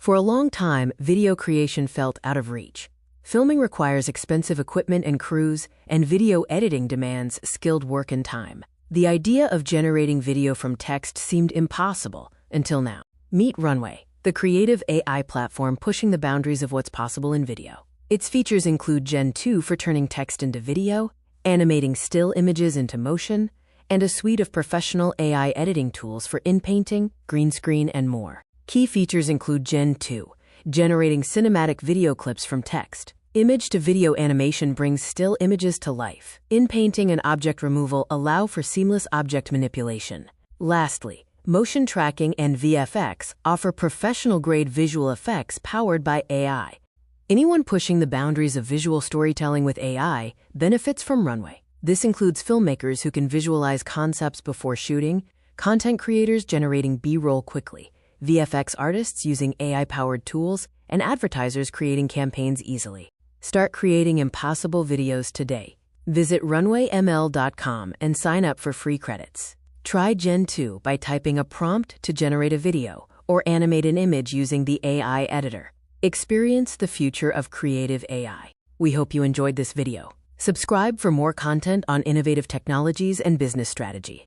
For a long time, video creation felt out of reach. Filming requires expensive equipment and crews, and video editing demands skilled work and time. The idea of generating video from text seemed impossible until now. Meet Runway, the creative AI platform pushing the boundaries of what's possible in video. Its features include Gen 2 for turning text into video, animating still images into motion, and a suite of professional AI editing tools for inpainting, green screen, and more. Key features include Gen 2, generating cinematic video clips from text. Image-to-video animation brings still images to life. Inpainting and object removal allow for seamless object manipulation. Lastly, motion tracking and VFX offer professional-grade visual effects powered by AI. Anyone pushing the boundaries of visual storytelling with AI benefits from Runway. This includes filmmakers who can visualize concepts before shooting, content creators generating B-roll quickly, VFX artists using AI-powered tools, and advertisers creating campaigns easily. Start creating impossible videos today. Visit runwayml.com and sign up for free credits. Try Gen 2 by typing a prompt to generate a video or animate an image using the AI editor. Experience the future of creative AI. We hope you enjoyed this video. Subscribe for more content on innovative technologies and business strategy.